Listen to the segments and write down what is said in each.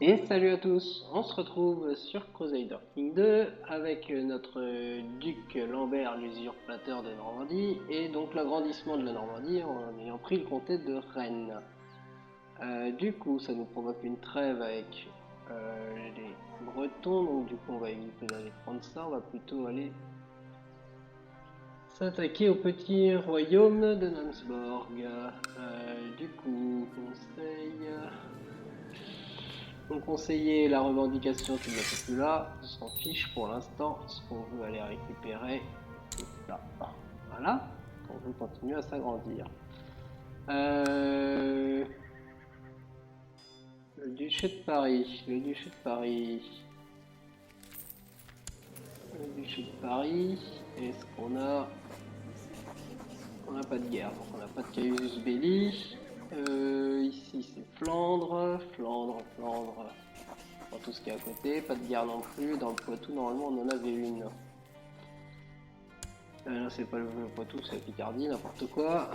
Et salut à tous, on se retrouve sur Crusader King 2 avec notre duc Lambert l'usurpateur de Normandie et donc l'agrandissement de la Normandie en ayant pris le comté de Rennes. Du coup ça nous provoque une trêve avec les Bretons, donc du coup on va éviter d'aller prendre ça, on va plutôt aller s'attaquer au petit royaume de Namsborg. Du coup conseil... Donc conseiller la revendication qui ne fait plus là, on s'en fiche pour l'instant, ce qu'on veut aller récupérer, c'est ça. Voilà, on veut continuer à s'agrandir. Euh, le duché de Paris, le duché de Paris, le duché de Paris, est-ce qu'on a... On n'a pas de guerre, donc on n'a pas de casus belli. Ici c'est Flandre, Flandre. Pour tout ce qui est à côté, pas de guerre non plus. Dans le Poitou, normalement, on en avait une. Là, c'est pas le Poitou, c'est la Picardie, n'importe quoi.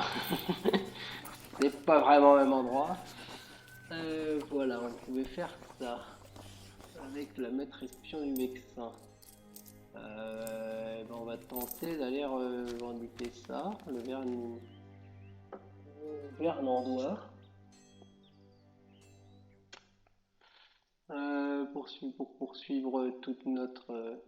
C'est pas vraiment au même endroit. Voilà, on pouvait faire ça avec la maîtrise pion du Vexin. Ben, on va tenter d'aller revendiquer ça, le Vernandois. Pour poursuivre toute notre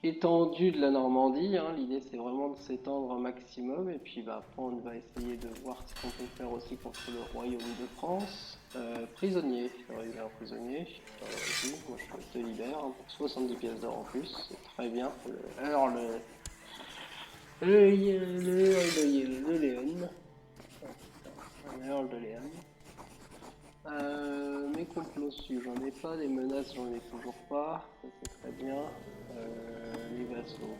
étendue de la Normandie, hein. L'idée c'est vraiment de s'étendre un maximum et puis bah, après on va essayer de voir ce qu'on peut faire aussi contre le royaume de France. Prisonnier, j'aurais eu un prisonnier, vas-y, moi je te libère hein, pour 70 pièces d'or en plus, c'est très bien. Le Léon, un Earl de Léon. Mes complots su, j'en ai pas, des menaces j'en ai toujours pas, ça c'est très bien. Les vassaux.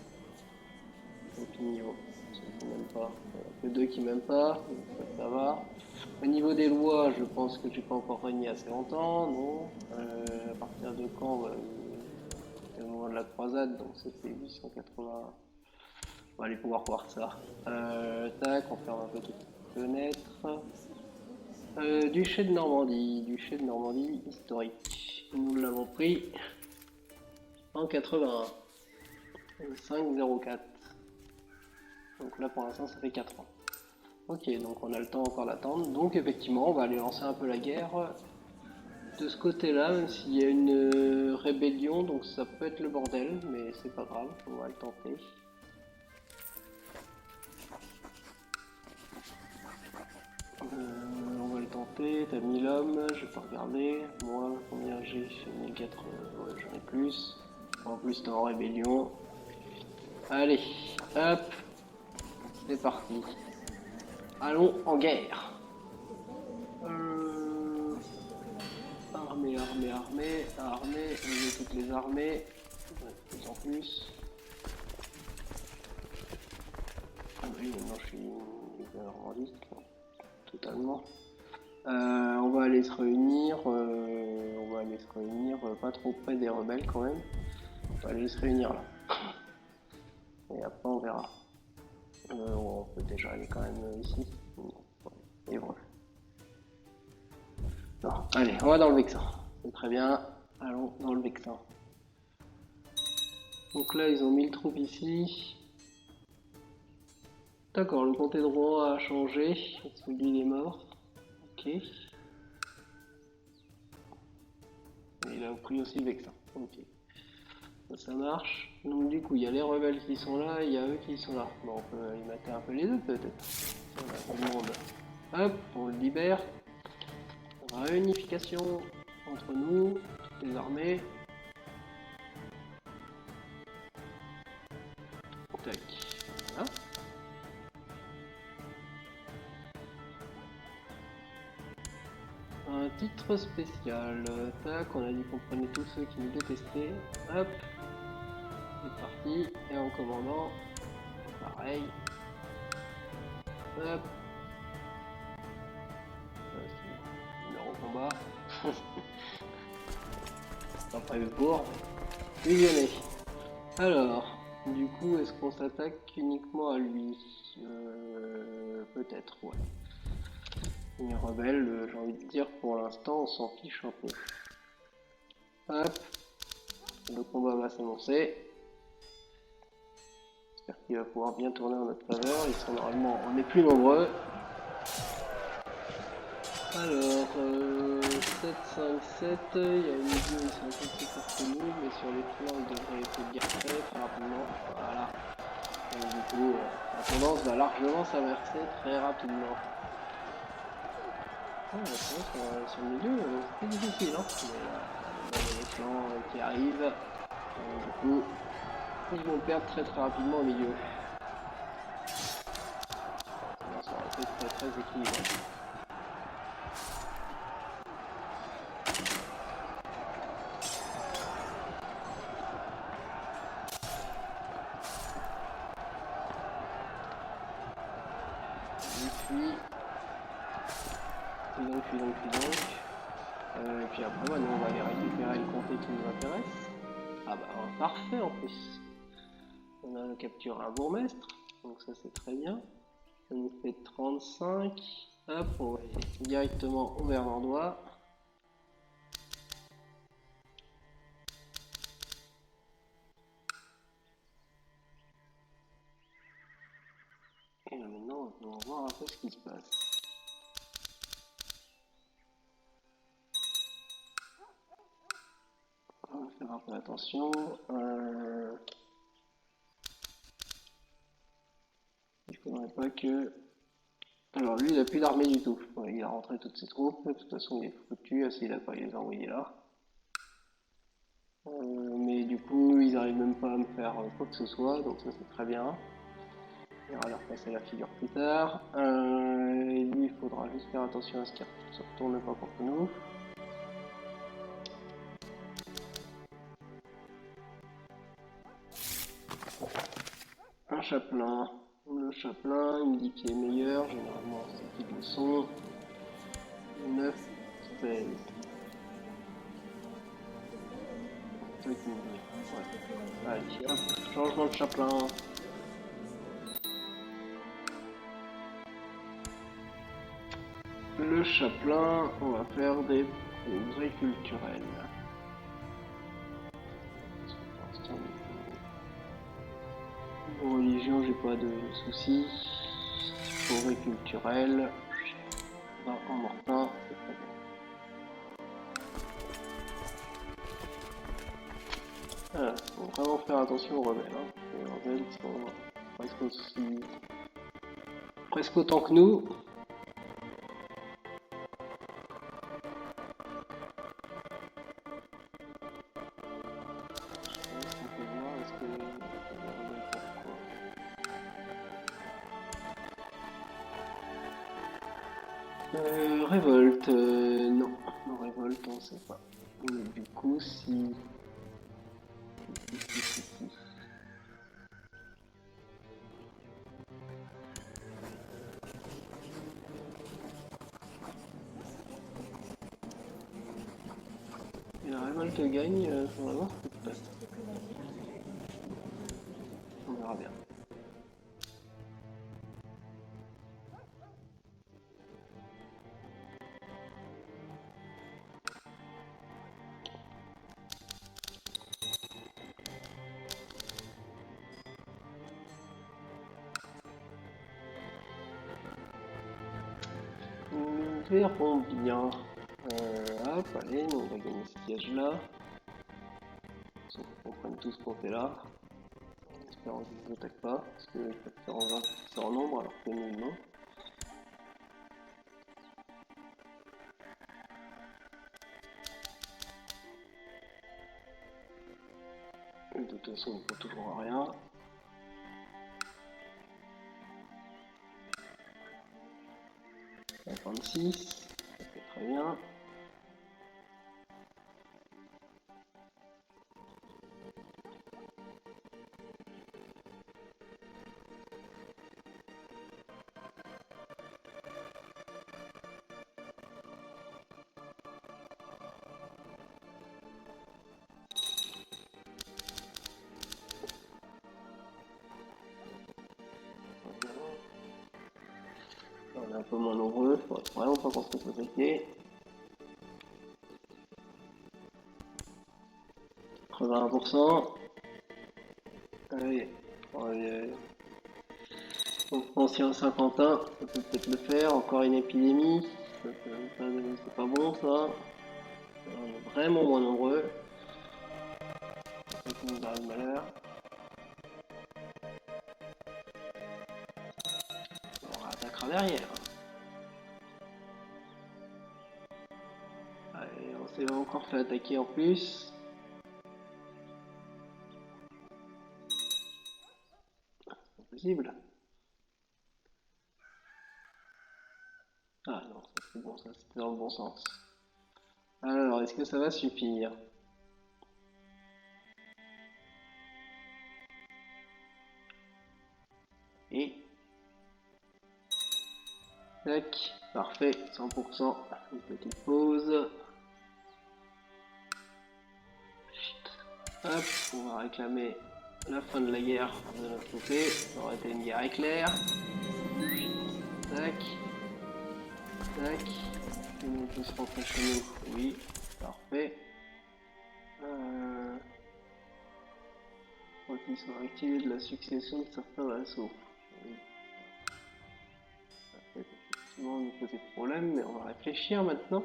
Opinion, ceux qui m'aiment pas. Que deux qui m'aiment pas, donc ça va. Au niveau des lois, je pense que j'ai pas encore régné assez longtemps, non. À partir de quand bah, c'était le moment de la croisade, donc c'était 880. On va aller pouvoir voir ça. Tac, on ferme un peu toutes les fenêtres. Duché de Normandie historique. Nous l'avons pris en 81. 504. Donc là pour l'instant ça fait 4 ans. Ok, donc on a le temps encore d'attendre. Donc effectivement, on va aller lancer un peu la guerre de ce côté-là, même s'il y a une rébellion, donc ça peut être le bordel, mais c'est pas grave, on va le tenter. On va le tenter, t'as 1000 hommes, je vais pas regarder. Moi, combien j'ai? J'ai 1004, ouais, j'en ai plus. En plus, t'es en rébellion. Allez, hop, c'est parti. Allons en guerre. Euh, Armée, on veut toutes les armées, de plus en plus. Ah oui, maintenant je suis normandiste, totalement. On va aller se réunir, pas trop près des rebelles quand même. On va aller se réunir là. Et après on verra. On peut déjà aller quand même ici. Et voilà. Non, allez, on va dans le Vexin. C'est très bien. Allons dans le Vexin. Donc là, ils ont mis le troupes ici. D'accord, le comté de Rouen a changé. Celui il est mort. Ok. Et il a pris aussi le Vexin. Ok. Ça marche. Donc du coup, il y a les rebelles qui sont là, il y a eux qui sont là. Bon, on peut y mater un peu les deux peut-être. On a du monde. Hop, on le libère. Réunification entre nous, toutes les armées. Tac. Voilà. Un titre spécial. Tac, on a dit qu'on prenait tous ceux qui nous détestaient. Hop, c'est parti. Et en commandant, pareil. Hop. Numéro combat. Pas prévu pour. Fusionner. Alors, du coup, est-ce qu'on s'attaque uniquement à lui? Peut-être, ouais. Les rebelles, j'ai envie de dire, pour l'instant, on s'en fiche un peu. Hop, le combat va s'annoncer. J'espère qu'il va pouvoir bien tourner en notre faveur. Ils sont normalement, on est plus nombreux. Alors, 7, 5, 7, il y a une milieu, ils sont un peu plus forts que nous, mais sur les flancs, ils devraient se dire très rapidement. Voilà. Et du coup, la tendance va largement s'inverser très rapidement. Ouais, c'est vrai sur le milieu, c'est difficile, hein. Mais là, il y a les flancs qui arrivent. Du coup, ils vont perdre très rapidement au milieu. Sinon, ça aurait été très équilibré. Et puis après, bah, nous on va aller récupérer le comté qui nous intéresse. Ah bah parfait en plus. On a capturé un bourgmestre, donc ça c'est très bien. Ça nous fait 35. Hop, on va aller directement au Vermandois. Et là maintenant, on va voir un peu ce qui se passe. On va faire un peu attention. Il faudrait pas que... Alors lui, il a plus d'armée du tout. Ouais, il a rentré toutes ses troupes. De toute façon, il est foutu. S'il a pas, il les a envoyés là. Mais du coup, ils arrivent même pas à me faire quoi que ce soit. Donc ça, c'est très bien. On va leur passer la figure plus tard. Et lui, il faudra juste faire attention à ce qu'il ne se retourne pas contre nous. Un chapelain. Le chapelain, il me dit qu'il est meilleur. Généralement, c'est qu'ils le sont. 9, 16. C'est toi qui me dit. Ouais. Allez, hop, changement de chapelain. Le chapelain, on va faire des progrès culturels. Religion, j'ai pas de soucis. Progrès culturel. En mortin, c'est très bien. Voilà, faut vraiment faire attention aux rebelles. Hein. Les rebelles sont presque autant que nous. Révolte, non. Non, révolte, on sait pas. Mais du coup, si... Et la révolte gagne, faut vraiment ce qui se passe. On verra bien. Nous verrons bien. Hop, allez, on va gagner ce siège là. Sauf qu'on prenne tout ce qu'on fait là. En espérant qu'ils ne nous attaquent pas, parce qu'ils peuvent faire en 20 c'est en nombre alors que nous non. Et de toute façon, il ne faut toujours rien. La 26, ça fait très bien. On a peu moins nombreux, faudrait vraiment pas qu'on se fasse attaquer. 81%. Allez, ancien Saint-Quentin, ça peut peut-être le faire. Encore une épidémie, c'est pas bon ça. On est vraiment moins nombreux. Ça nous arrive malheur. On attaquera derrière. Allez, on s'est encore fait attaquer en plus. C'est possible. Ah non, c'est bon, ça c'était dans le bon sens. Alors, est-ce que ça va suffire? Et... tac, parfait, 100%. Une petite pause. Hop, on va réclamer la fin de la guerre de notre côté. Ça aurait été une guerre éclair. Tac. Tac. On peut se rentrer chez nous. Oui, parfait. Faut qu'ils soient activés de la succession de certains vassaux. Oui. Ça peut effectivement nous poser problème, mais on va réfléchir maintenant.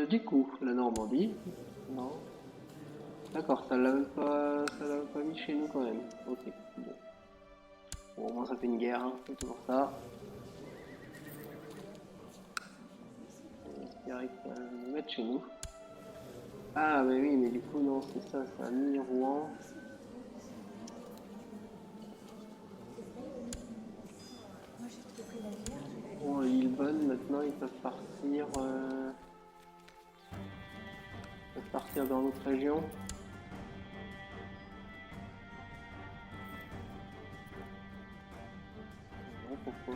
Du coup, la Normandie. Non. D'accord, ça l'a même pas mis chez nous quand même. Ok, bon. Bon, au moins ça fait une guerre, hein, c'est toujours ça. J'espérais que ça va nous mettre chez nous. Ah, mais oui, mais du coup, non, c'est ça, ça a mis Rouen. Bon, Lillebonne, maintenant, ils peuvent partir dans notre région. Non, pourquoi?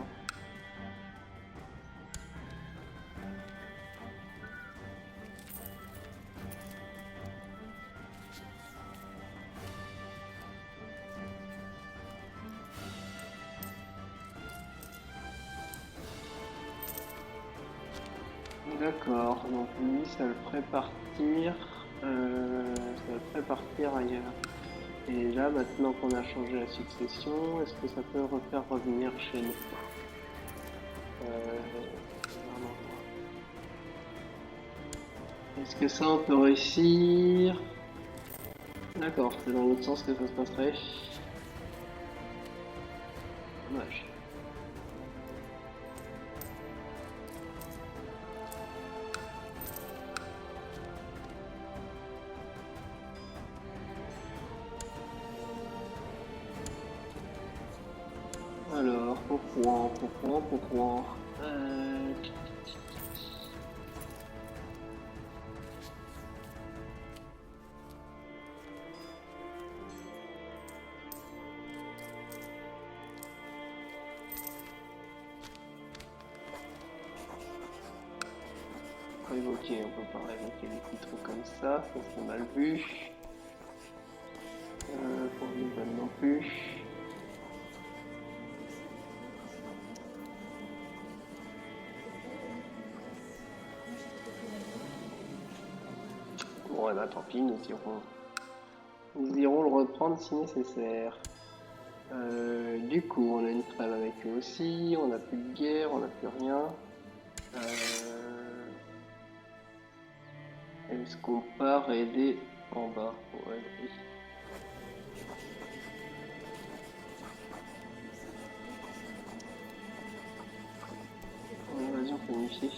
D'accord, donc lui, ça le ferait partir. Ça le ferait partir ailleurs. Et là, maintenant qu'on a changé la succession, est-ce que ça peut refaire revenir chez nous? Est-ce que ça, on peut réussir? D'accord, c'est dans l'autre sens que ça se passerait. Dommage. Alors, pourquoi? Révoquer, on peut pas révoquer les titres comme ça c'est mal vu. Pour les bonnes non plus. Bon, bah tant pis, nous irons le reprendre si nécessaire. Du coup, on a une trêve avec eux aussi, on n'a plus de guerre, on n'a plus rien. Est-ce qu'on part aider en bas? Ouais, oui. Invasion planifiée.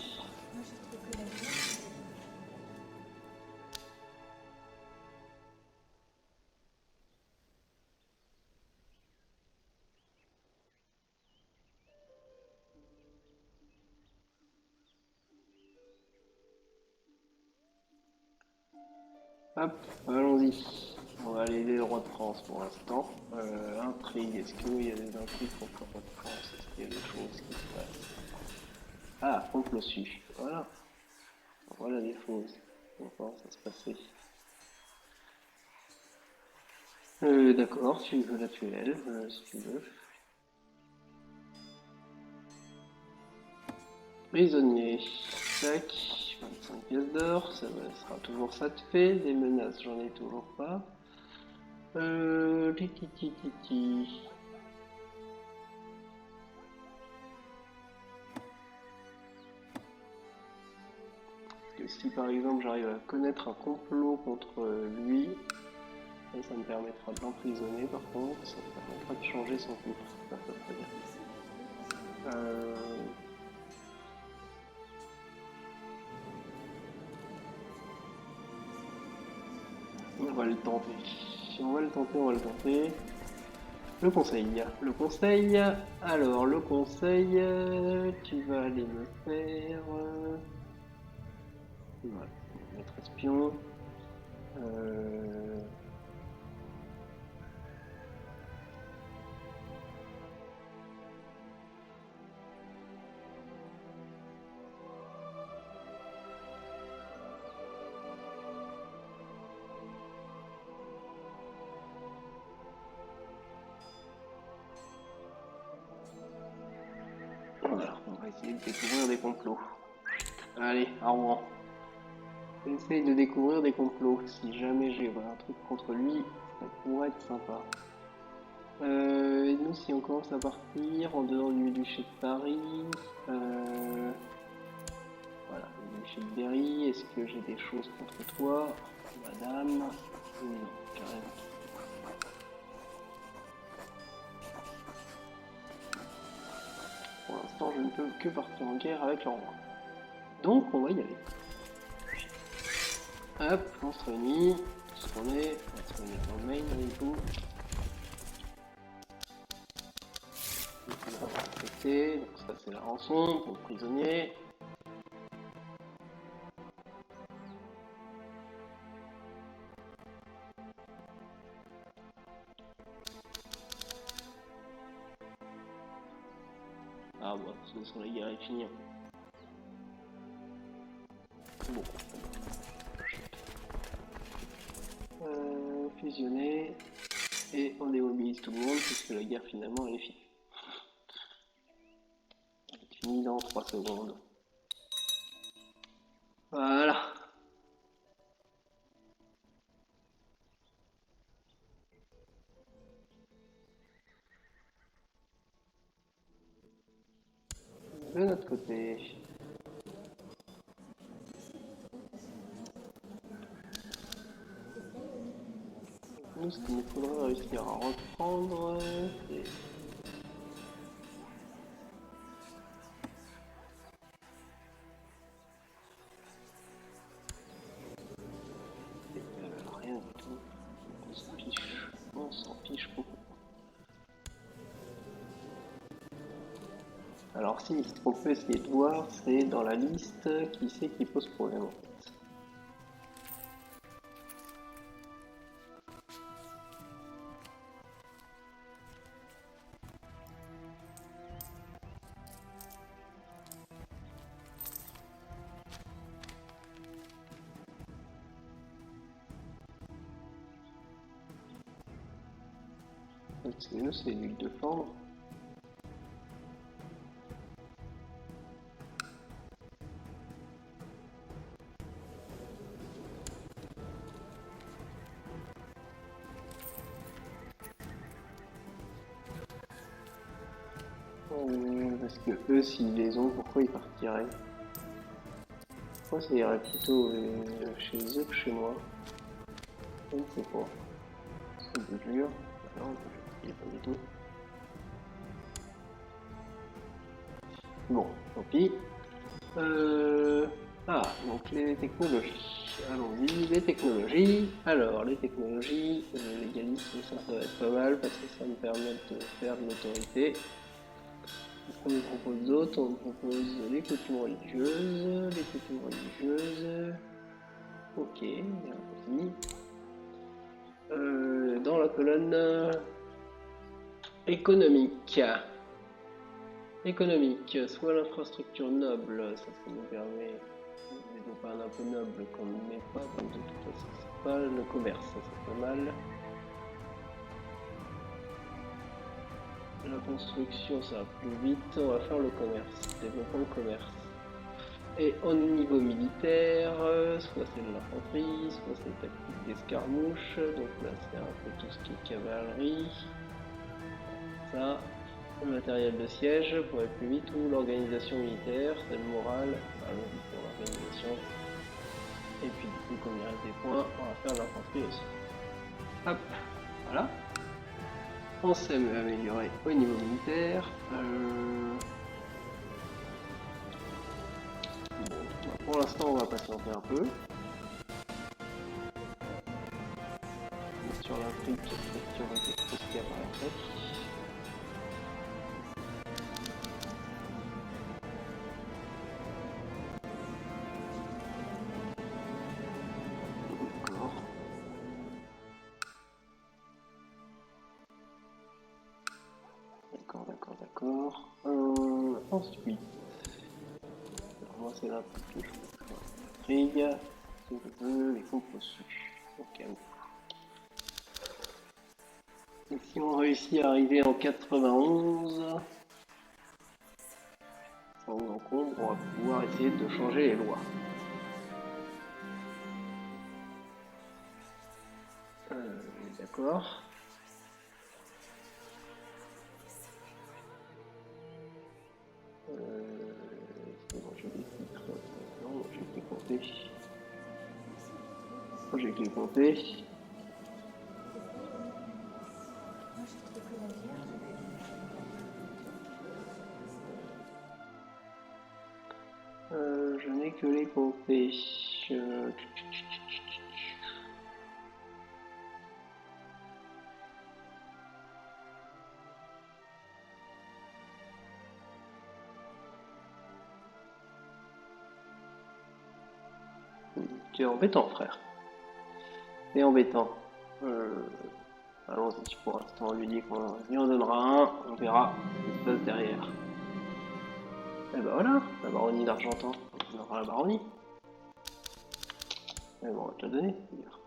Hop, allons-y. On va aller aider le roi de France pour l'instant. Intrigue, est-ce qu'il y a des intrigues contre le roi de France? Est-ce qu'il y a des choses qui se passent? Ah, complot su. Voilà. Voilà des choses. Comment ça se passait? D'accord, tu veux la tuer elle, si tu veux. Prisonnier. Tac. 25 pièces d'or. Ça sera toujours ça de fait. Des menaces, j'en ai toujours pas. Titi. Si par exemple j'arrive à connaître un complot contre lui, ça me permettra de l'emprisonner par contre, ça me permettra de changer son titre. Ça peut très bien. On va le tenter. On va le tenter. Le conseil. Alors, le conseil, tu vas aller me faire... Voilà, mettre espion. Voilà, on va essayer de découvrir des complots. Allez, à Rouen. Essaye de découvrir des complots. Si jamais j'ai un truc contre lui, ça pourrait être sympa. Et nous, si on commence à partir en dehors du duché de Paris, voilà, le duché de Berry, est-ce que j'ai des choses contre toi, madame? Non, carrément. Pour l'instant, je ne peux que partir en guerre avec le roi. Donc, on va y aller. Hop, on se réunit. Tout ce qu'on est, on va se réunir dans le main avec vous. Donc ça c'est la rançon pour le prisonnier. Ah bah, de toute façon la guerre est finie. Bon. Fusionner. Et on démobilise tout le monde puisque la guerre finalement elle est finie. Elle est finie dans 3 secondes. Voilà. De notre côté. Nous, ce qu'il nous faudrait réussir à reprendre, c'est... rien du tout. On s'en fiche beaucoup. Alors si, ce qu'on peut essayer de voir, c'est dans la liste qui c'est qui pose problème en fait. Nous, c'est l'huile de fendre. Parce que eux, s'ils les ont, pourquoi ils partiraient? Pourquoi ça irait plutôt chez eux que chez moi? Je ne sais pas. C'est un peu dur. Non, il pas du tout. Bon, tant pis. Ah, donc les technologies. Allons-y, les technologies. Alors, les technologies, l'égalisme, ça va être pas mal parce que ça me permet de faire de l'autorité. On nous propose d'autres, on nous propose les coutumes religieuses, Ok, bien aussi. Dans la colonne économique. Économique, soit l'infrastructure noble, ça nous permet de développer un impôt noble qu'on ne met pas, donc de toute façon c'est pas le commerce, ça c'est pas mal. La construction ça va plus vite, on va faire le commerce, développons le commerce. Et au niveau militaire, soit c'est de l'infanterie, soit c'est tactique d'escarmouche. Donc là c'est un peu tout ce qui est cavalerie. Ça, le matériel de siège pour aller plus vite, ou l'organisation militaire, c'est le moral. Allons-y pour l'organisation. Et puis du coup, comme il reste des points, on va faire l'infanterie aussi. Hop, voilà. On s'est amélioré au niveau militaire. Bon, pour l'instant, on va patienter un peu. Sur l'Afrique, peut-être qu'il y aura quelque chose qui apparaîtrait. D'accord. Ensuite, alors moi c'est là que je fais si je veux, les comptes reçus. Ok. Et si on réussit à arriver en 91, sans encombre, on va pouvoir essayer de changer les lois. D'accord. C'est bon, j'ai des titres. Non, j'ai que les compter. J'ai que les compter. Je n'ai que les compter. Tu es embêtant, frère. C'est embêtant. Allons-y, pour l'instant, on lui dit qu'on lui en donnera un, on verra ce qui se passe derrière. Et ben voilà, la baronnie d'Argentan, on aura la baronnie. Mais bon, on va te la donner, d'ailleurs.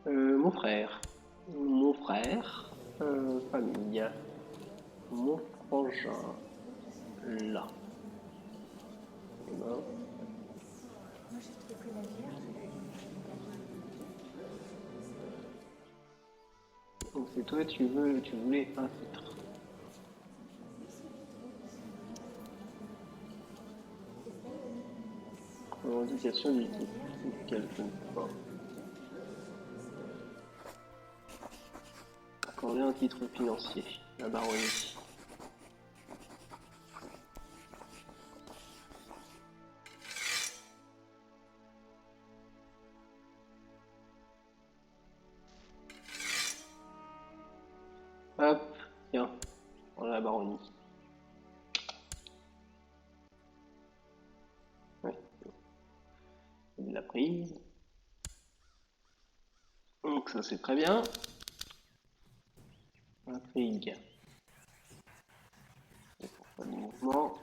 Mon frère, famille, mon frangin, là. Et ben, donc c'est toi, tu voulais un titre. Revendication du titre, lequel je ne sais pas. Accorder un titre financier, la baronnie. Hop, tiens, on a la baronnie. Ouais, il l'a prise. Donc ça c'est très bien. Intrigue. Pas de mouvement.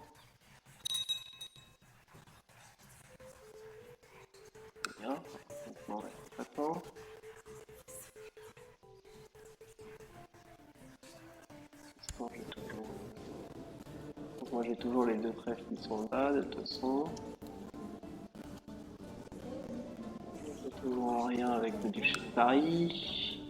Bien. Mouvement reste attend. Moi j'ai toujours les deux trèfles qui sont là de toute façon. J'ai toujours rien avec le duché de Paris.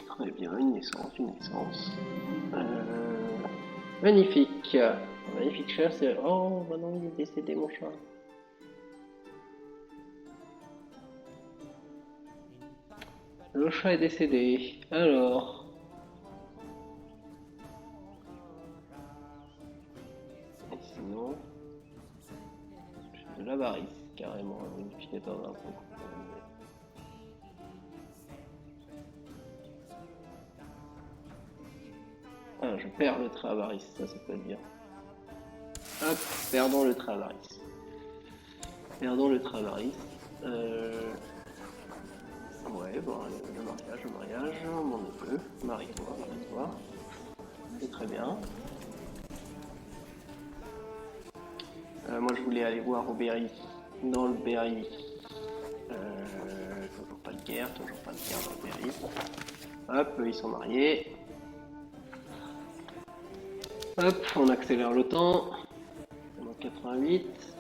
Très bien, une naissance. Magnifique. Magnifique cher, c'est... Oh, bah non, il est décédé mon chat. Le chat est décédé. Alors... Et sinon... J'ai de l'avarice, carrément, un modificateur d'impôt. Ah, je perds le trait avarice, ça peut être bien. Hop, perdons le trait avarice. Perdons le trait avarice. Ouais, bon, le mariage, mon neveu, marie-toi. C'est très bien. Moi je voulais aller voir au Berry. Dans le Berry. Toujours pas de guerre dans le Berry. Hop, ils sont mariés. Hop, on accélère le temps. On est en 88.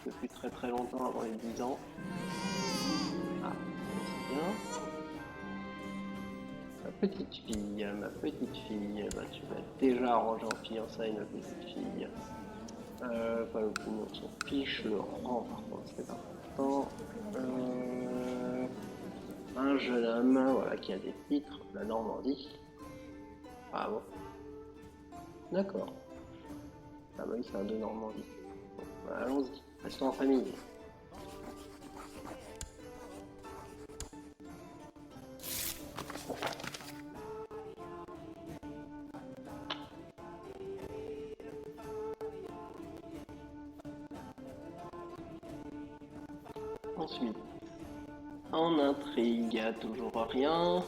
Ça fait très très longtemps avant les 10 ans. Ah, c'est bien. Ma petite fille, bah, tu m'as déjà arrangé en fiançailles, ma petite fille. Pas l'opinion, on s'en fiche, le rang par contre c'est important. Un jeune homme, voilà, qui a des titres, la Normandie. Ah bon, d'accord. Ah bah oui, c'est un de Normandie. Bon, bah, allons-y, restons en famille. Ensuite, en intrigue, toujours rien.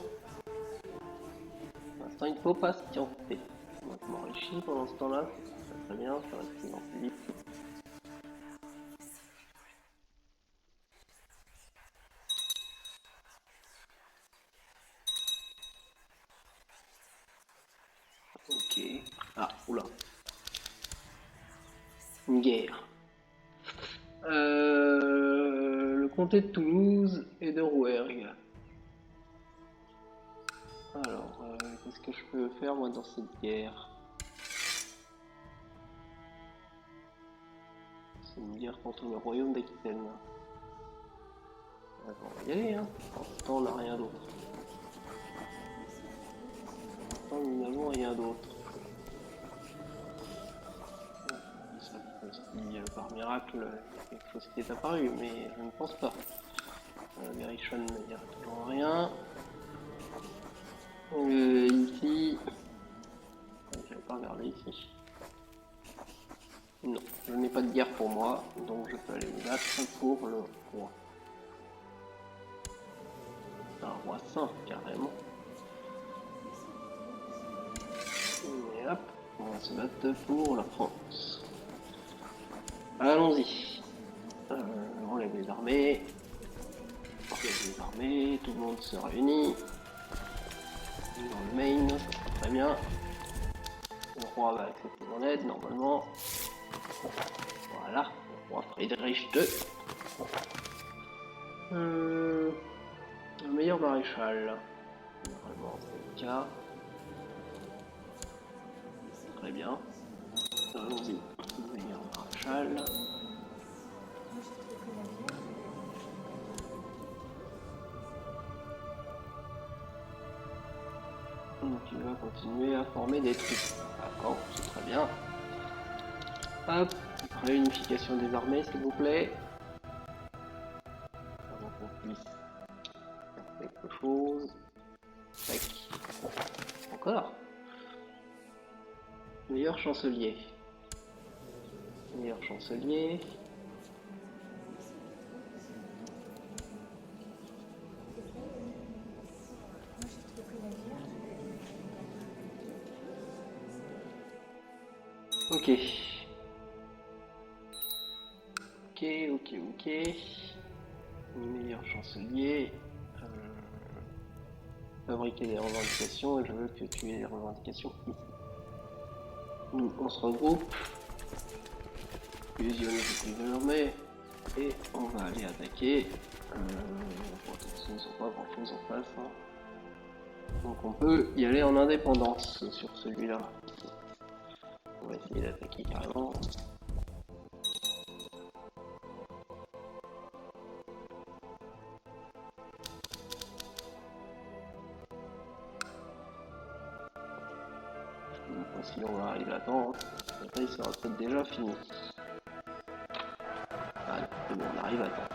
Pour l'instant, il faut patienter. Donc, je m'enrichis pendant ce temps-là, c'est très bien, ça va être plus vite. Ok. Ah, oula. Une guerre. Le comté de Toulouse et de Rouergue. Alors, qu'est-ce que je peux faire moi dans cette guerre? C'est une guerre contre le royaume d'Aquitaine. On va y aller, hein. Pour l'instant, on n'a rien d'autre. Pour l'instant, nous n'avons rien d'autre. Si par miracle, quelque chose qui est apparu, mais je ne pense pas. Berrichon, il n'y a toujours rien. Ici, je vais pas regarder ici. Non, je n'ai pas de guerre pour moi, donc je peux aller me battre pour le roi. Un roi saint, carrément. Et hop, on va se battre pour la France. Allons-y. On lève les armées. On lève les armées, tout le monde se réunit. Dans le Maine, ça sera très bien. Le roi va accepter mon aide, normalement. Voilà, le roi Friedrich II. Le meilleur maréchal. Normalement, c'est le cas. Très bien. Allons-y. Le meilleur maréchal. Donc tu vas continuer à former des troupes. D'accord, c'est très bien. Hop, réunification des armées s'il vous plaît. Avant qu'on puisse faire quelque chose. Tac. Encore. Meilleur chancelier. Meilleur chancelier. Ok. Ok. Meilleur chancelier. Fabriquer des revendications et je veux que tu aies les revendications ici. Nous, on se regroupe. Fusionner toutes les armées. Et on va aller attaquer. Ils n'ont pas grand chose en face. Hein. Donc on peut y aller en indépendance sur celui-là. On va essayer d'attaquer carrément. Si on va arriver à temps, après il sera peut-être déjà fini. Ah, c'est bon, on arrive à temps.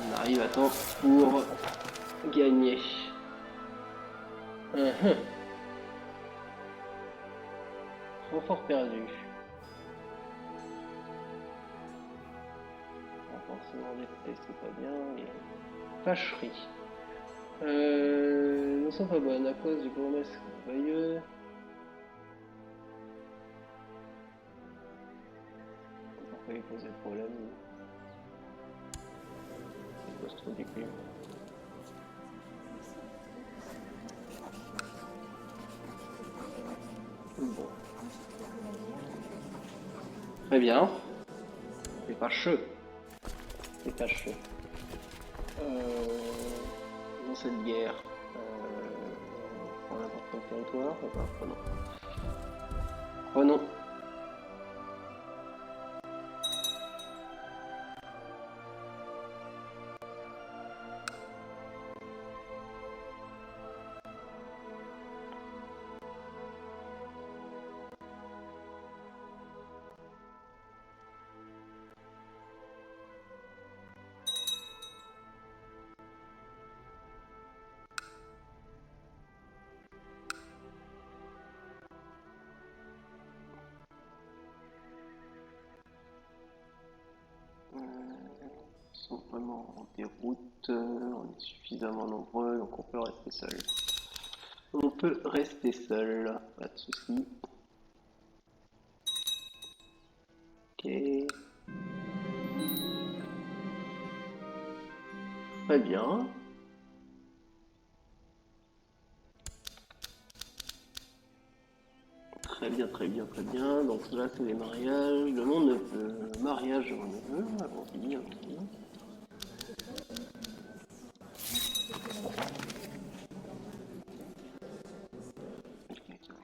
On arrive à temps pour gagner. Renfort perdu. Renforcement des têtes, c'est pas bien. Fâcherie. Ne sont pas bonnes à cause du bourgmestre Bayeux. pas lui poser de problème. Il pose trop du cul. Bon. Très bien. C'est pas chaud. C'est pas chaud. Dans cette guerre, on prend n'importe quel territoire, enfin, prenons. Prenons. Sont vraiment en déroute, on est suffisamment nombreux, donc on peut rester seul. On peut rester seul, pas de soucis. Ok. Très bien. Très bien, très bien, très bien. Donc là, c'est les mariages de mon neveu. Mariage de mon neveu, allons-y, allons-y.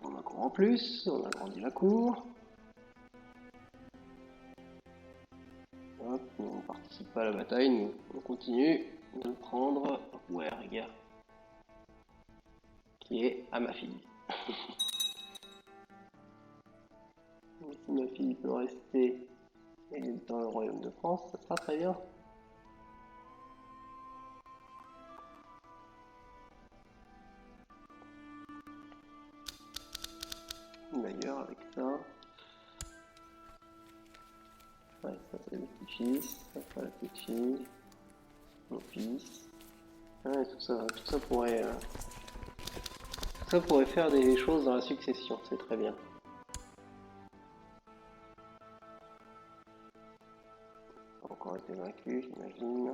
On a encore en plus, on a grandi la cour. Hop, nous, on participe pas à la bataille, nous, on continue de prendre Werg, qui est à ma fille. Si ma fille peut rester dans le royaume de France, ça sera très bien. D'ailleurs, avec ça, ouais, ça c'est le petit-fils, ça c'est la petite-fille, mon fils. Ouais, tout ça pourrait faire des choses dans la succession, c'est très bien. Encore été vaincu, j'imagine.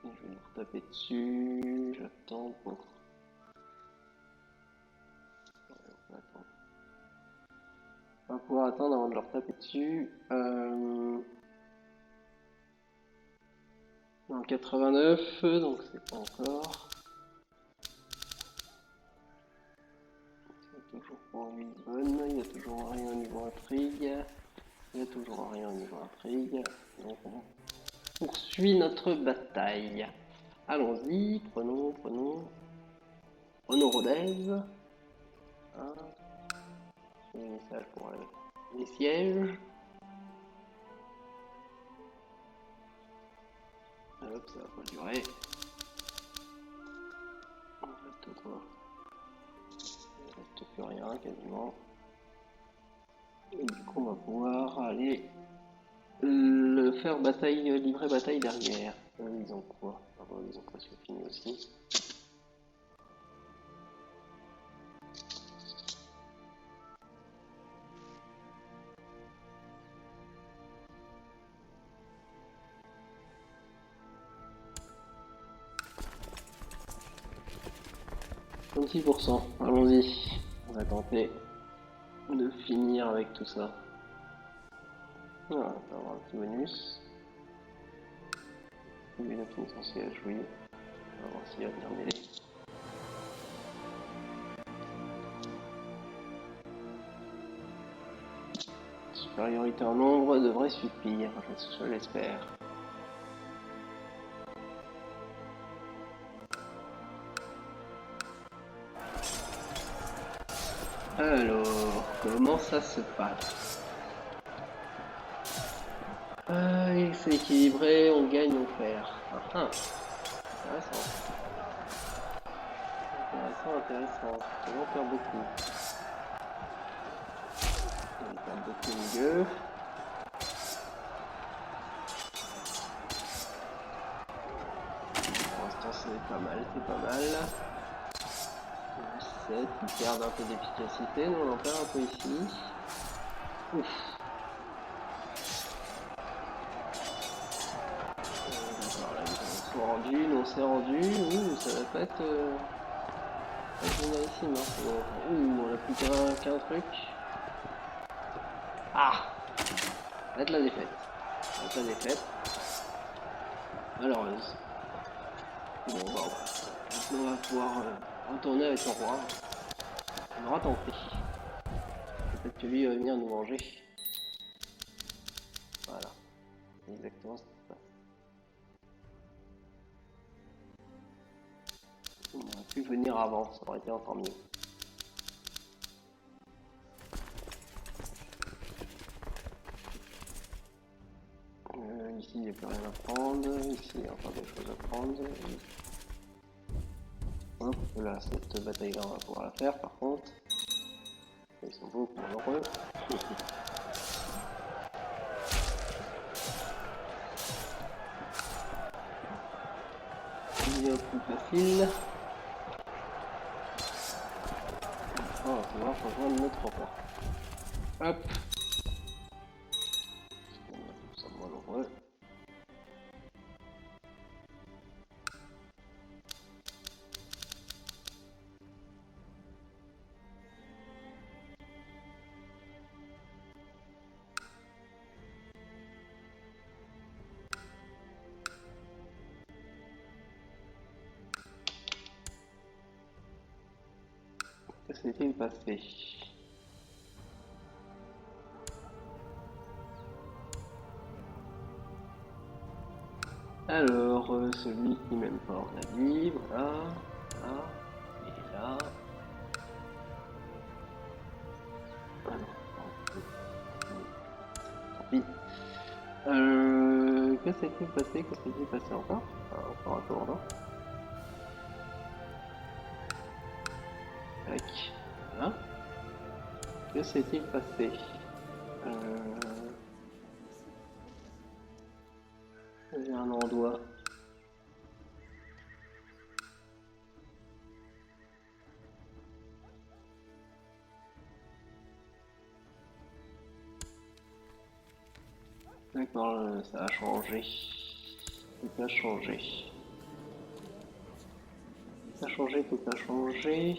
Je vais leur taper dessus, j'attends pour... On va pouvoir attendre avant de leur taper dessus. Dans 89, donc c'est pas encore. C'est toujours pour Lisbonne, il n'y a toujours rien au niveau intrigue. Il n'y a toujours rien au niveau intrigue. Donc on poursuit notre bataille. Allons-y, prenons Rodez. Hein, un message pour les sièges. Hop, ça va pas durer. Il reste quoi? Il reste plus rien quasiment. Et du coup, on va pouvoir aller le faire bataille, livrer bataille derrière. Ils ont quoi? Ah bon, ils ont presque fini aussi. %, allons-y. On va tenter de finir avec tout ça. Voilà, on va avoir un petit bonus. Oui, la finir son siège, oui. On va voir s'il va bien mêler. Supériorité en nombre devrait suffire, je l'espère. Alors, comment ça se passe? C'est équilibré, on gagne, on perd. Intéressant. Intéressant. On perd beaucoup. faire beaucoup au milieu. Pour l'instant c'est pas mal, c'est pas mal. 7, ils perdent un peu d'efficacité, nous on en perd un peu ici. Ouf. D'accord, là ils sont rendus, nous on s'est rendu. Ouh, ça va pas être génialissime. Hein. Ouh, on a plus qu'un truc. Ah, ça va être la défaite. Ça va être la défaite. Malheureuse. Bon, bah, maintenant on va pouvoir retourner avec le roi. On aura tenté. Peut-être que lui va venir nous manger. Voilà. C'est exactement ce qui se passe. On aurait pu venir avant, ça aurait été encore mieux. Ici il n'y a plus rien à prendre, ici il y a encore des choses à prendre. Hop, là cette bataille là on va pouvoir la faire par contre. Ils sont beaucoup malheureux. Il est plus facile. Oh, on va pouvoir rejoindre notre roi. Hop. Ils sont malheureux. Que s'est-il passé? Alors, celui qui m'aime pas, on a dit, voilà, voilà, il est là. Ah non, tant pis. Que s'est-il passé? Que s'est-il passé encore? Ah, encore un tour, non? Tac, voilà. Que s'est-il passé? J'ai un endroit. D'accord, ça a changé. Tout a changé. Tout a changé, tout a changé.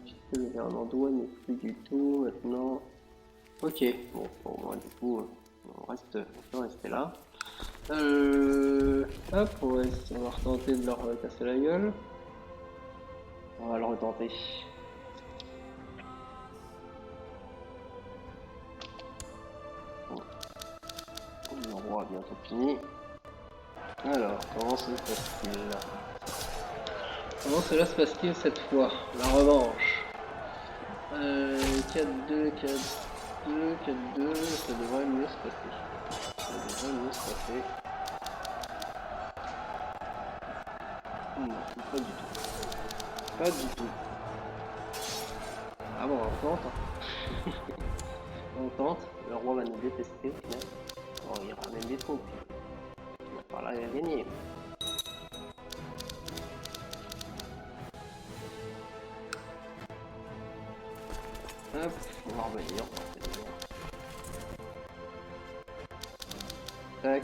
Puisque le endroit n'est plus du tout maintenant. Ok, bon, pour moi du coup, on peut rester là. Hop, on va retenter de leur casser la gueule. On va le retenter. Bon. Le roi a bientôt fini. Alors, comment se passe-t-il? Comment cela se passe-t-il cette fois? La revanche. 4-2, 4-2, 4-2, ça devrait mieux se passer. Ça devrait mieux se passer. Non, pas du tout. Pas du tout. Ah bon, on tente. Hein. On tente, le roi va nous détester au final. Bon, il ramène des troupes. Par là, il a gagné. Hop, on va revenir. Tac.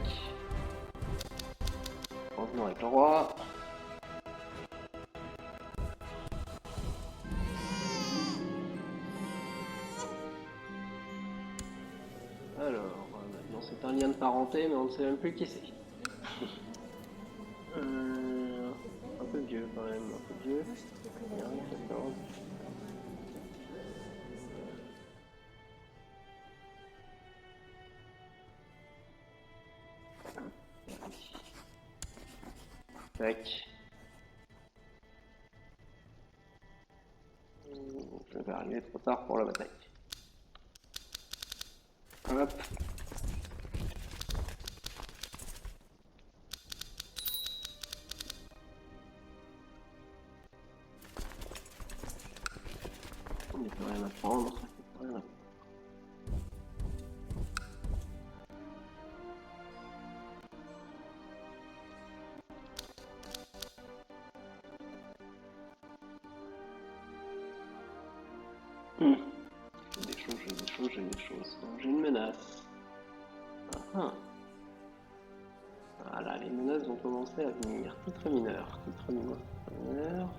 Revenons avec le roi. Alors, maintenant c'est un lien de parenté, mais on ne sait même plus qui c'est. Un peu vieux quand même, un peu vieux. Bien, 14. Tac. Je vais arriver trop tard pour la bataille. Hop. Il n'y a plus rien à prendre. Rien à prendre. j'ai des choses. Donc j'ai une menace. Ah, ah. Voilà, les menaces vont commencer à venir. Titre mineur, titre mineur.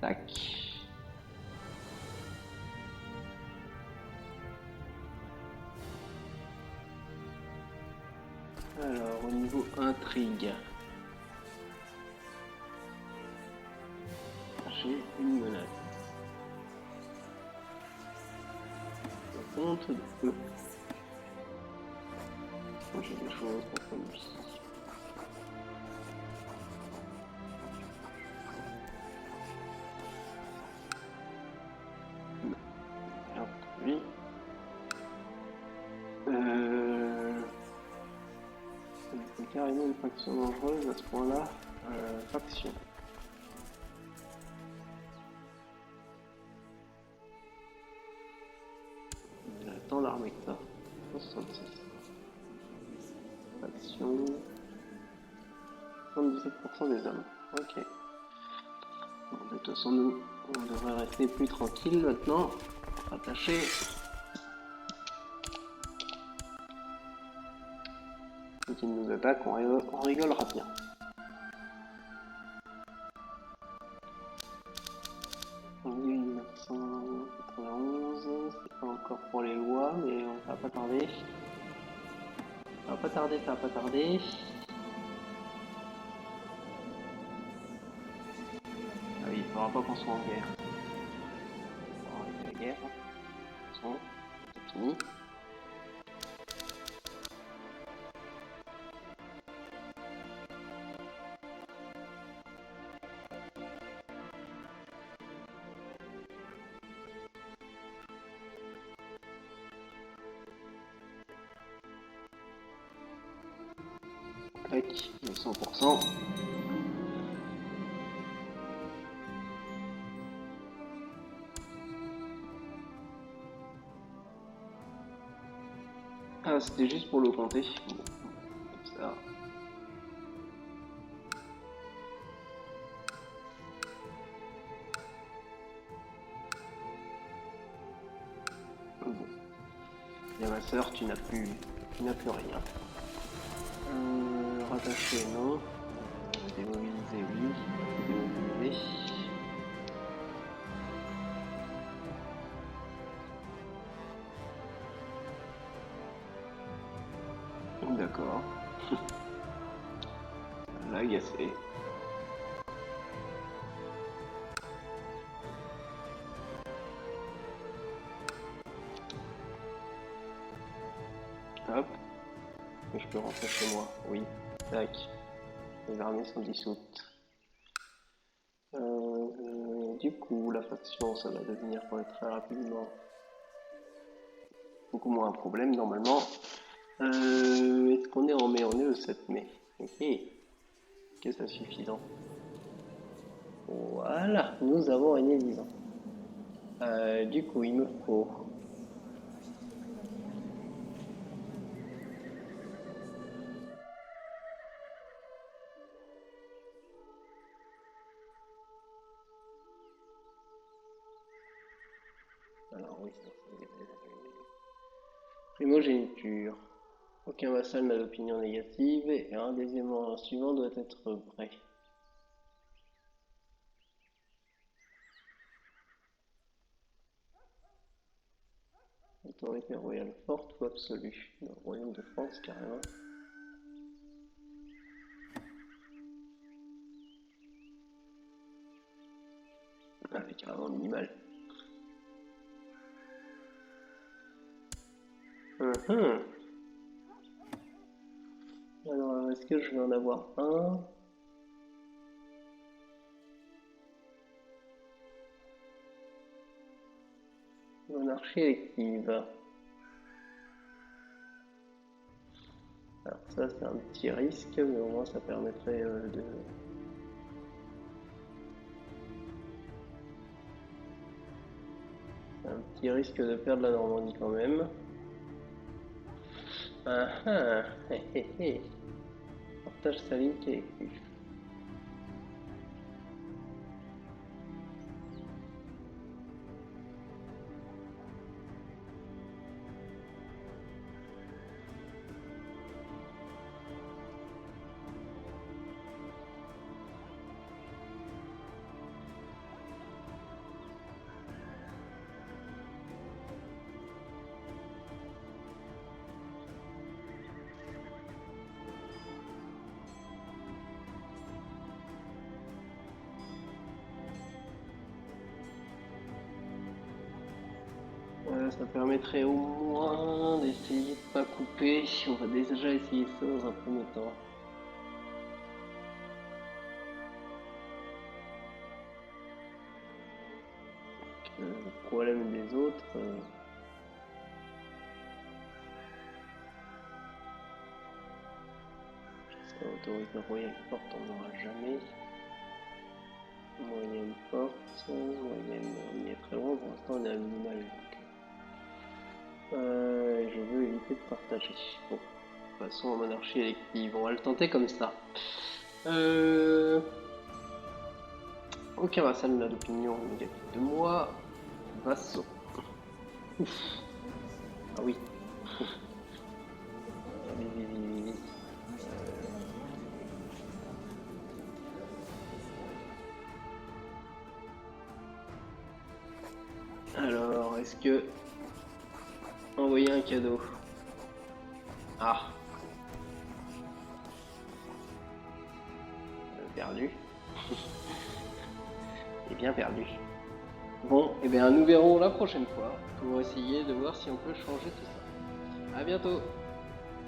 Tac. Alors, au niveau intrigue, j'ai une menace. Je compte deux. J'ai des choses contre lui. Non, rien contre lui. C'est carrément une faction dangereuse à ce point-là. Faction. Il a tant d'armée que ça. 66. Faction. 77% des hommes. Ok. Bon, de toute façon, nous, on devrait rester plus tranquille maintenant. Rattaché. Quand il nous attaque, on rigolera bien. En 1991, c'est pas encore pour les lois, mais ça va pas tarder. Ça va pas tarder, ça va pas tarder. Ah oui, il faudra pas qu'on soit en guerre. On va arrêter la guerre. De toute façon, c'est fini. Tac, 100%. Ah, c'était juste pour le compter. Bon, comme ça. Bon. Et ma soeur, tu n'as plus rien. Rattacher, non. Démobiliser, oui. Démobiliser. D'accord. Là, agacé. Hop. Et je peux rentrer chez moi. Oui. Tac. Les armées sont dissoutes. Du coup, la faction, ça va devenir très rapidement beaucoup moins un problème normalement. Est-ce qu'on est en mai? On est le 7 mai. Ok. Que ça suffisant. Voilà, nous avons régné 10 ans. Du coup, il me faut... Alors oui, c'est primogéniture. Aucun vassal n'a d'opinion négative et un des éléments suivants doit être vrai. Autorité royale forte ou absolue? Dans le royaume de France, carrément. Ah, mais carrément minimal. Alors, est-ce que je vais en avoir un? Monarchie élective. Alors ça, c'est un petit risque, mais au moins ça permettrait de... C'est un petit risque de perdre la Normandie quand même. Ah ah, hé hé hé. Partage sa ligne qui est écue. ça permettrait au moins d'essayer de pas couper. On va déjà essayer ça dans un premier temps. Le problème des autres... ça autorise la royale porte, on n'aura jamais. Moyenne porte, moyenne, on y est très loin, pour l'instant on est à minimal. Je veux éviter de partager. Bon, de toute façon en monarchie élective, on va le tenter comme ça. Aucun vassal n'a d'opinion négative de moi. Vassaux. Ouf. Ah oui. Vite. Alors, est-ce que... envoyer un cadeau? Ah. Perdu. Et bien perdu. Bon, et bien nous verrons la prochaine fois pour essayer de voir si on peut changer tout ça. À bientôt.